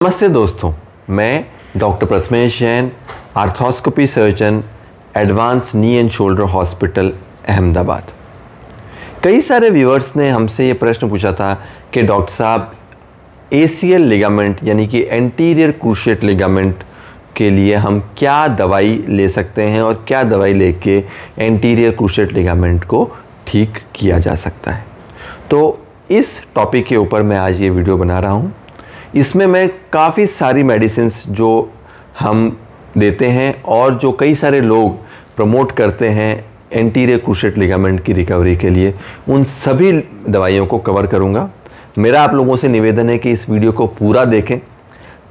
नमस्ते दोस्तों, मैं doctor Prathamesh Jain, arthroscopy surgeon, advance knee and shoulder hospital Ahmedabad. कई सारे व्यूअर्स ने हमसे ये प्रश्न पूछा था कि डॉक्टर साहब ACL लिगामेंट यानी कि एंटीरियर क्रूशिएट लिगामेंट के लिए हम क्या दवाई ले सकते हैं और क्या दवाई लेके एंटीरियर क्रूशिएट लिगामेंट को ठीक किया जा सकता है। तो इस टॉपिक के ऊपर मैं आज ये वीडियो बना रहा हूँ। इसमें मैं काफ़ी सारी मेडिसिन्स जो हम देते हैं और जो कई सारे लोग प्रमोट करते हैं एंटीरियर क्रूशिएट लिगामेंट की रिकवरी के लिए, उन सभी दवाइयों को कवर करूंगा। मेरा आप लोगों से निवेदन है कि इस वीडियो को पूरा देखें,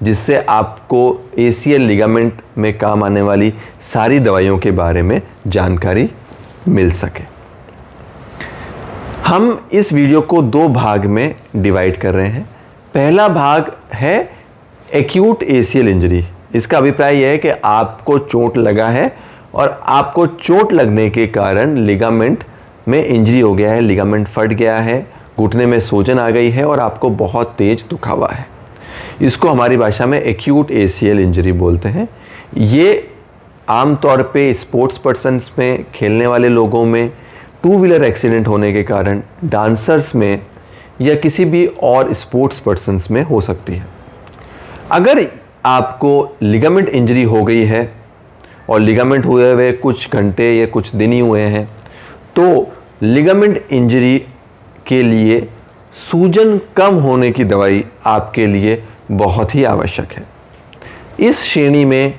जिससे आपको ACL लिगामेंट में काम आने वाली सारी दवाइयों के बारे में जानकारी मिल सके। हम इस वीडियो को दो भाग में डिवाइड कर रहे हैं। पहला भाग है एक्यूट ACL इंजरी। इसका अभिप्राय यह है कि आपको चोट लगा है और आपको चोट लगने के कारण लिगामेंट में इंजरी हो गया है, लिगामेंट फट गया है, घुटने में सूजन आ गई है और आपको बहुत तेज दुखावा है। इसको हमारी भाषा में एक्यूट ACL इंजरी बोलते हैं। ये आमतौर पे स्पोर्ट्स पर्सन्स में, खेलने वाले लोगों में, टू व्हीलर एक्सीडेंट होने के कारण, डांसर्स में या किसी भी और स्पोर्ट्स पर्सन्स में हो सकती है। अगर आपको लिगामेंट इंजरी हो गई है और लिगामेंट हुए हुए कुछ घंटे या कुछ दिन ही हुए हैं, तो लिगामेंट इंजरी के लिए सूजन कम होने की दवाई आपके लिए बहुत ही आवश्यक है। इस श्रेणी में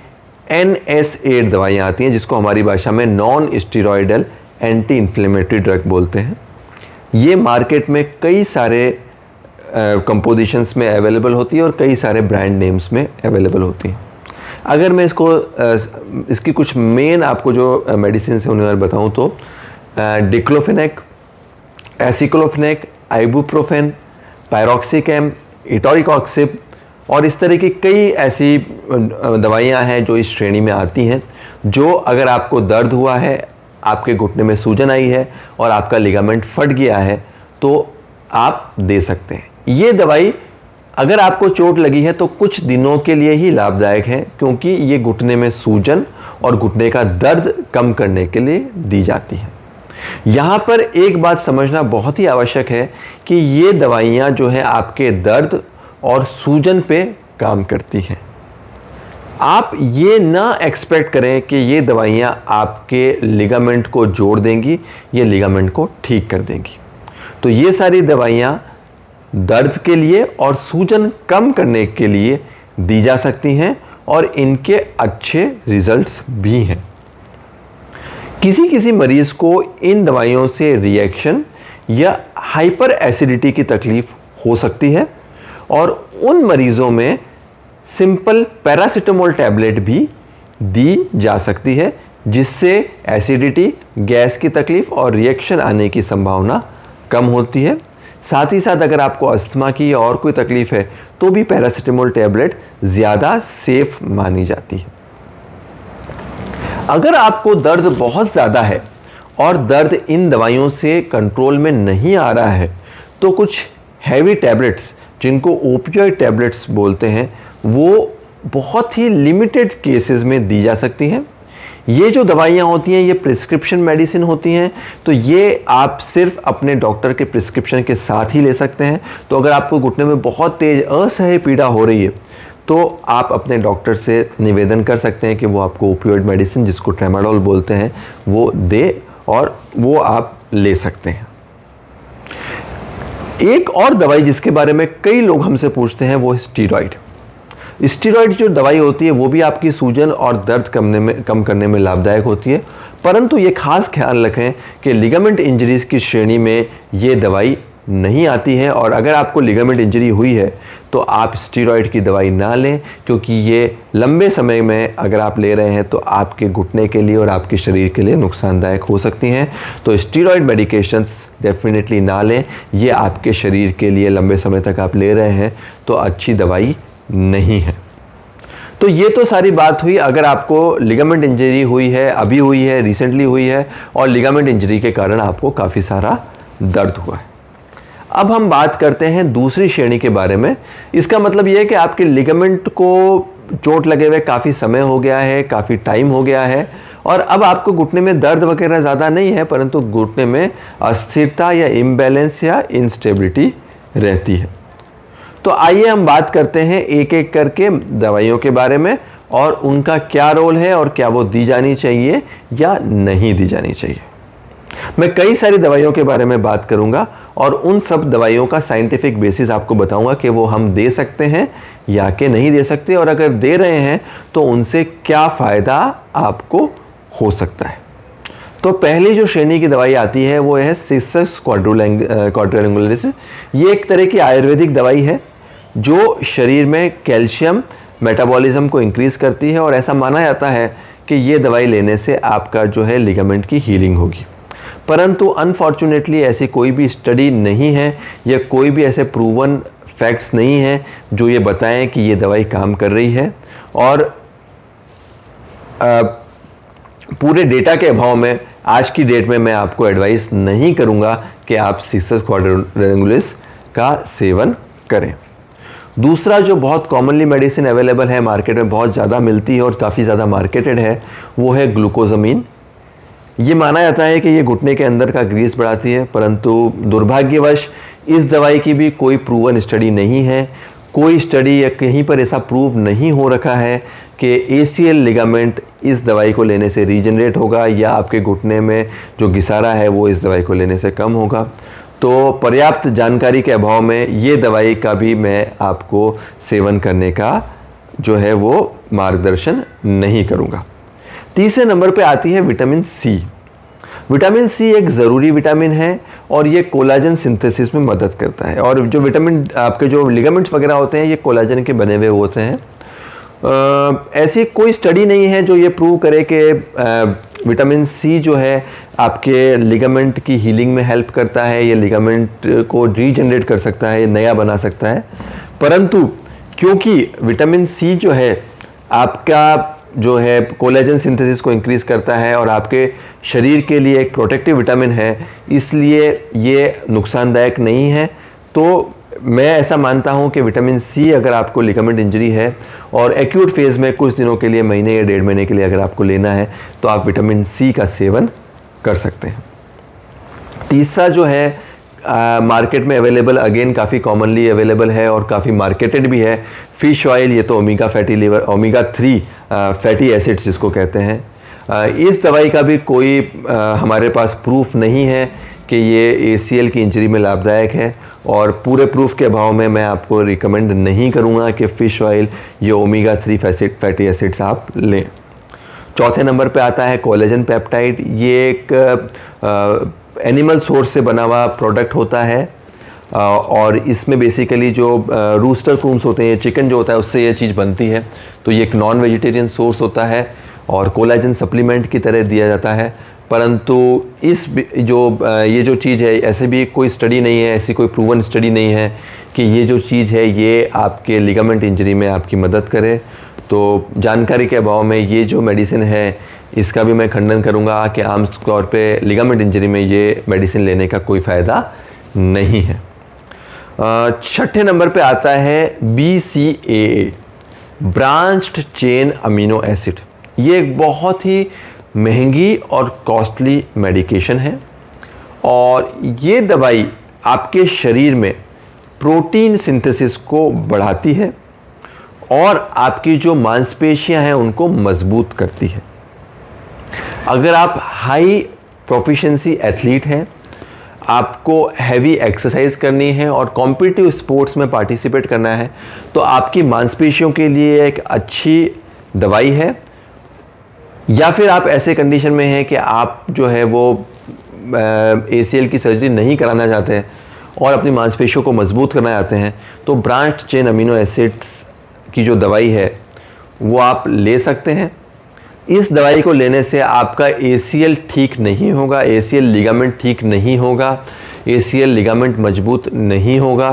NSAID दवाइयाँ आती हैं, जिसको हमारी भाषा में non steroidal anti inflammatory drug बोलते हैं। ये मार्केट में कई सारे कंपोजिशंस में अवेलेबल होती है और कई सारे ब्रांड नेम्स में अवेलेबल होती हैं। अगर मैं इसकी कुछ मेन आपको जो मेडिसिन है उन्हें बताऊं तो डिक्लोफेनेक, एसिक्लोफेनेक, आइबुप्रोफेन, पायरोक्सिकैम, इटोरिकॉक्सिब और इस तरह की कई ऐसी दवाइयां हैं जो इस श्रेणी में आती हैं, जो अगर आपको दर्द हुआ है, आपके घुटने में सूजन आई है और आपका लिगामेंट फट गया है, तो आप दे सकते हैं। ये दवाई अगर आपको चोट लगी है तो कुछ दिनों के लिए ही लाभदायक है, क्योंकि ये घुटने में सूजन और घुटने का दर्द कम करने के लिए दी जाती है। यहाँ पर एक बात समझना बहुत ही आवश्यक है कि ये दवाइयाँ जो है आपके दर्द और सूजन पे काम करती हैं। आप ये ना एक्सपेक्ट करें कि ये दवाइयाँ आपके लिगामेंट को जोड़ देंगी, ये लिगामेंट को ठीक कर देंगी। तो ये सारी दवाइयाँ दर्द के लिए और सूजन कम करने के लिए दी जा सकती हैं और इनके अच्छे रिजल्ट्स भी हैं। किसी किसी मरीज़ को इन दवाइयों से रिएक्शन या हाइपर एसिडिटी की तकलीफ हो सकती है और उन मरीज़ों में सिंपल पैरासिटामोल टैबलेट भी दी जा सकती है, जिससे एसिडिटी, गैस की तकलीफ और रिएक्शन आने की संभावना कम होती है। साथ ही साथ अगर आपको अस्थमा की या और कोई तकलीफ है तो भी पैरासिटामोल टैबलेट ज़्यादा सेफ मानी जाती है। अगर आपको दर्द बहुत ज़्यादा है और दर्द इन दवाइयों से कंट्रोल में नहीं आ रहा है, तो कुछ हैवी टैबलेट्स, जिनको ओपियोइड टैबलेट्स बोलते हैं, वो बहुत ही लिमिटेड केसेस में दी जा सकती हैं। ये जो दवाइयाँ होती हैं ये प्रिस्क्रिप्शन मेडिसिन होती हैं, तो ये आप सिर्फ अपने डॉक्टर के प्रिस्क्रिप्शन के साथ ही ले सकते हैं। तो अगर आपको घुटने में बहुत तेज असह्य पीड़ा हो रही है तो आप अपने डॉक्टर से निवेदन कर सकते हैं कि वो आपको ओपियोइड मेडिसिन, जिसको ट्रेमाडोल बोलते हैं, वो दे और वो आप ले सकते हैं। एक और दवाई जिसके बारे में कई लोग हमसे पूछते हैं वो स्टीरॉयड। स्टीरॉयड जो दवाई होती है वो भी आपकी सूजन और दर्द कम करने में लाभदायक होती है, परंतु ये खास ख्याल रखें कि लिगामेंट इंजरीज़ की श्रेणी में ये दवाई नहीं आती है। और अगर आपको लिगामेंट इंजरी हुई है तो आप स्टीरॉयड की दवाई ना लें, क्योंकि ये लंबे समय में अगर आप ले रहे हैं तो आपके घुटने के लिए और आपके शरीर के लिए नुकसानदायक हो सकती हैं। तो स्टीरॉयड मेडिकेशंस डेफिनेटली ना लें। ये आपके शरीर के लिए लंबे समय तक आप ले रहे हैं तो अच्छी दवाई नहीं है। तो ये तो सारी बात हुई अगर आपको लिगामेंट इंजरी हुई है, अभी हुई है, रिसेंटली हुई है और लिगामेंट इंजरी के कारण आपको काफ़ी सारा दर्द हुआ है। अब हम बात करते हैं दूसरी श्रेणी के बारे में। इसका मतलब यह है कि आपके लिगामेंट को चोट लगे हुए काफ़ी समय हो गया है, काफ़ी टाइम हो गया है, और अब आपको घुटने में दर्द वगैरह ज़्यादा नहीं है, परंतु घुटने में अस्थिरता या इम्बैलेंस या इंस्टेबिलिटी रहती है। तो आइए हम बात करते हैं एक एक करके दवाइयों के बारे में और उनका क्या रोल है और क्या वो दी जानी चाहिए या नहीं दी जानी चाहिए। मैं कई सारी दवाइयों के बारे में बात करूंगा और उन सब दवाइयों का साइंटिफिक बेसिस आपको बताऊंगा कि वो हम दे सकते हैं या कि नहीं दे सकते, और अगर दे रहे हैं तो उनसे क्या फ़ायदा आपको हो सकता है। तो पहली जो श्रेणी की दवाई आती है वो है सिस्टस क्वाड्रिलैंगुलरिस। ये एक तरह की आयुर्वेदिक दवाई है जो शरीर में कैल्शियम मेटाबॉलिज्म को इंक्रीज़ करती है, और ऐसा माना जाता है कि ये दवाई लेने से आपका जो है लिगामेंट की हीलिंग होगी। परंतु अनफॉर्चुनेटली ऐसी कोई भी स्टडी नहीं है या कोई भी ऐसे प्रूवन फैक्ट्स नहीं हैं जो ये बताएं कि ये दवाई काम कर रही है, और पूरे डेटा के अभाव में आज की डेट में मैं आपको एडवाइस नहीं करूंगा कि आप सिस्टस क्वाड्रिलैंगुलरिस का सेवन करें। दूसरा जो बहुत कॉमनली मेडिसिन अवेलेबल है, मार्केट में बहुत ज़्यादा मिलती है और काफ़ी ज़्यादा मार्केटेड है, वो है ग्लूकोजामीन। ये माना जाता है कि ये घुटने के अंदर का ग्रीस बढ़ाती है, परंतु दुर्भाग्यवश इस दवाई की भी कोई प्रूवन स्टडी नहीं है। कोई स्टडी या कहीं पर ऐसा प्रूव नहीं हो रखा है कि ACL लिगामेंट इस दवाई को लेने से रीजनरेट होगा या आपके घुटने में जो घिसारा है वो इस दवाई को लेने से कम होगा। तो पर्याप्त जानकारी के अभाव में ये दवाई का भी मैं आपको सेवन करने का जो है वो मार्गदर्शन नहीं करूँगा। तीसरे नंबर पे आती है विटामिन सी। विटामिन सी एक ज़रूरी विटामिन है और ये कोलाजन सिंथेसिस में मदद करता है, और जो विटामिन आपके जो लिगामेंट्स वगैरह होते हैं ये कोलाजन के बने हुए होते हैं। ऐसी कोई स्टडी नहीं है जो ये प्रूव करे कि विटामिन सी जो है आपके लिगामेंट की हीलिंग में हेल्प करता है, ये लिगामेंट को रीजनरेट कर सकता है, नया बना सकता है। परंतु क्योंकि विटामिन सी जो है आपका जो है कोलेजन सिंथेसिस को इंक्रीज़ करता है और आपके शरीर के लिए एक प्रोटेक्टिव विटामिन है, इसलिए ये नुकसानदायक नहीं है। तो मैं ऐसा मानता हूँ कि विटामिन सी अगर आपको लिगामेंट इंजरी है और एक्यूट फेज़ में कुछ दिनों के लिए, महीने या 1.5 महीने के लिए अगर आपको लेना है तो आप विटामिन सी का सेवन कर सकते हैं। तीसरा जो है मार्केट में अवेलेबल, अगेन काफ़ी कॉमनली अवेलेबल है और काफ़ी मार्केटेड भी है, फ़िश ऑयल। ये तो omega fatty liver, omega 3 fatty acids जिसको कहते हैं। इस दवाई का भी कोई हमारे पास प्रूफ नहीं है कि ये ACL की इंजरी में लाभदायक है, और पूरे प्रूफ के अभाव में मैं आपको रिकमेंड नहीं करूँगा कि फ़िश ऑयल या ओमेगा 3 फैटी एसिड्स आप लें। चौथे नंबर पे आता है कोलेजन पेप्टाइड। ये एक एनिमल सोर्स से बना हुआ प्रोडक्ट होता है, और इसमें बेसिकली जो रूस्टर कूम्स होते हैं, चिकन जो होता है उससे ये चीज़ बनती है। तो ये एक नॉन वेजिटेरियन सोर्स होता है और कोलेजन सप्लीमेंट की तरह दिया जाता है। परंतु ये जो चीज़ है, ऐसे भी कोई स्टडी नहीं है, ऐसी कोई प्रूवन स्टडी नहीं है कि ये जो चीज़ है ये आपके लिगामेंट इंजरी में आपकी मदद करे। तो जानकारी के अभाव में ये जो मेडिसिन है इसका भी मैं खंडन करूंगा कि आम तौर पे लिगामेंट इंजरी में ये मेडिसिन लेने का कोई फ़ायदा नहीं है। छठे नंबर पे आता है BCAA, branched chain amino acid. ये एक बहुत ही महंगी और कॉस्टली मेडिकेशन है, और ये दवाई आपके शरीर में प्रोटीन सिंथेसिस को बढ़ाती है और आपकी जो मांसपेशियां हैं उनको मजबूत करती है। अगर आप हाई प्रोफिशिएंसी एथलीट हैं, आपको हैवी एक्सरसाइज करनी है और कॉम्पिटिटिव स्पोर्ट्स में पार्टिसिपेट करना है, तो आपकी मांसपेशियों के लिए एक अच्छी दवाई है। या फिर आप ऐसे कंडीशन में हैं कि आप जो है वो ACL की सर्जरी नहीं कराना चाहते हैं और अपनी मांसपेशियों को मजबूत करना चाहते हैं, तो ब्रांच्ड चेन अमीनो एसिड्स की जो दवाई है वो आप ले सकते हैं। इस दवाई को लेने से आपका ACL ठीक नहीं होगा, ACL लिगामेंट ठीक नहीं होगा, ACL लिगामेंट मजबूत नहीं होगा,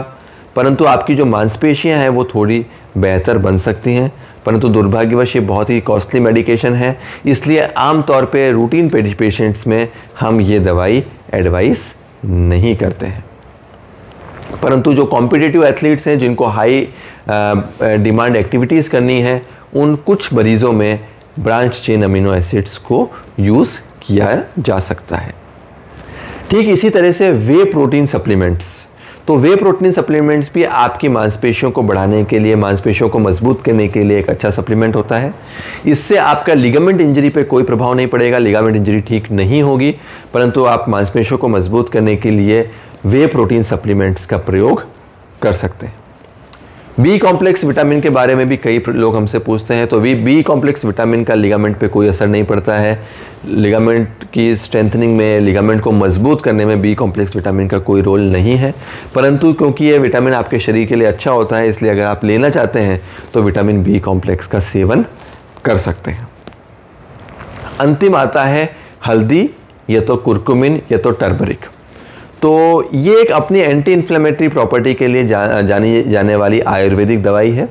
परंतु आपकी जो मांसपेशियां हैं वो थोड़ी बेहतर बन सकती हैं। परंतु दुर्भाग्यवश ये बहुत ही कॉस्टली मेडिकेशन है, इसलिए आमतौर पे रूटीन पेशेंट्स में हम ये दवाई एडवाइस नहीं करते हैं। परंतु जो कॉम्पिटिटिव एथलीट्स हैं, जिनको हाई डिमांड एक्टिविटीज़ करनी है, उन कुछ मरीज़ों में ब्रांच चेन अमीनो एसिड्स को यूज़ किया जा सकता है। ठीक इसी तरह से वे प्रोटीन सप्लीमेंट्स, तो वे प्रोटीन सप्लीमेंट्स भी आपकी मांसपेशियों को बढ़ाने के लिए, मांसपेशियों को मजबूत करने के लिए एक अच्छा सप्लीमेंट होता है। इससे आपका लिगामेंट इंजरी पे कोई प्रभाव नहीं पड़ेगा, लिगामेंट इंजरी ठीक नहीं होगी, परंतु आप मांसपेशियों को मजबूत करने के लिए वे प्रोटीन सप्लीमेंट्स का प्रयोग कर सकते हैं। बी कॉम्प्लेक्स विटामिन के बारे में भी कई लोग हमसे पूछते हैं, तो बी कॉम्प्लेक्स विटामिन का लिगामेंट पे कोई असर नहीं पड़ता है। लिगामेंट की स्ट्रेंथनिंग में, लिगामेंट को मजबूत करने में बी कॉम्प्लेक्स विटामिन का कोई रोल नहीं है, परंतु क्योंकि ये विटामिन आपके शरीर के लिए अच्छा होता है, इसलिए अगर आप लेना चाहते हैं तो विटामिन बी कॉम्प्लेक्स का सेवन कर सकते हैं। अंतिम आता है हल्दी, या तो कुरकुमिन या तो टर्मरिक। तो ये एक अपनी एंटी इन्फ्लेमेटरी प्रॉपर्टी के लिए जानी जाने वाली आयुर्वेदिक दवाई है,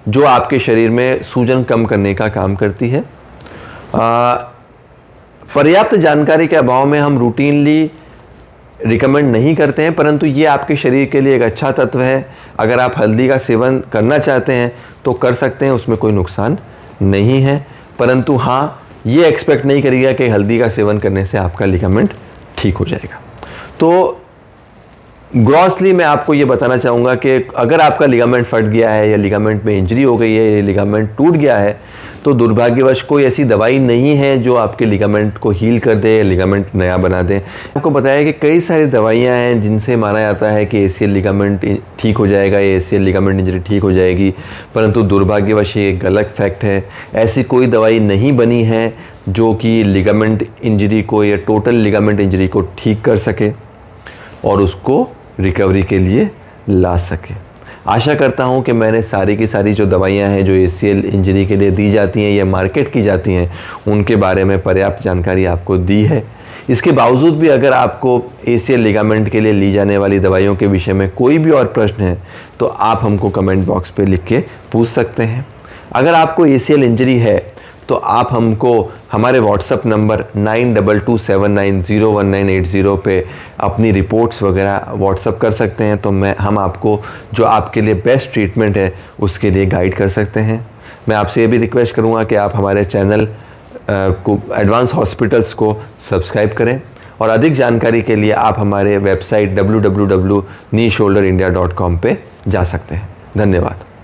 जो आपके शरीर में सूजन कम करने का काम करती है। पर्याप्त जानकारी के अभाव में हम रूटीनली रिकमेंड नहीं करते हैं, परंतु ये आपके शरीर के लिए एक अच्छा तत्व है। अगर आप हल्दी का सेवन करना चाहते हैं तो कर सकते हैं, उसमें कोई नुकसान नहीं है, परंतु हाँ, ये एक्सपेक्ट नहीं करिएगा कि हल्दी का सेवन करने से आपका लिगामेंट ठीक हो जाएगा। तो ग्रॉसली मैं आपको ये बताना चाहूँगा कि अगर आपका लिगामेंट फट गया है, या लिगामेंट में इंजरी हो गई है, या लिगामेंट टूट गया है, तो दुर्भाग्यवश कोई ऐसी दवाई नहीं है जो आपके लिगामेंट को हील कर दे, लिगामेंट नया बना दे। आपको बताया कि कई सारी दवाइयाँ हैं जिनसे माना जाता है कि एसीएल लिगामेंट ठीक हो जाएगा, या एसीएल लिगामेंट इंजरी ठीक हो जाएगी, परंतु दुर्भाग्यवश ये गलत फैक्ट है। ऐसी कोई दवाई नहीं बनी है जो कि लिगामेंट इंजरी को या टोटल लिगामेंट इंजरी को ठीक कर सके और उसको रिकवरी के लिए ला सके। आशा करता हूं कि मैंने सारी की सारी जो दवाइयां हैं जो एसीएल इंजरी के लिए दी जाती हैं या मार्केट की जाती हैं, उनके बारे में पर्याप्त जानकारी आपको दी है। इसके बावजूद भी अगर आपको एसीएल लिगामेंट के लिए ली जाने वाली दवाइयों के विषय में कोई भी और प्रश्न है तो आप हमको कमेंट बॉक्स पे लिख के पूछ सकते हैं। अगर आपको एसीएल इंजरी है तो आप हमको हमारे व्हाट्सअप नंबर 9227901980 पे अपनी रिपोर्ट्स वगैरह व्हाट्सअप कर सकते हैं, तो हम आपको जो आपके लिए बेस्ट ट्रीटमेंट है उसके लिए गाइड कर सकते हैं। मैं आपसे ये भी रिक्वेस्ट करूँगा कि आप हमारे चैनल को एडवांस हॉस्पिटल्स को सब्सक्राइब करें, और अधिक जानकारी के लिए आप हमारे वेबसाइट www.kneeshoulderindia.com पे जा सकते हैं। धन्यवाद।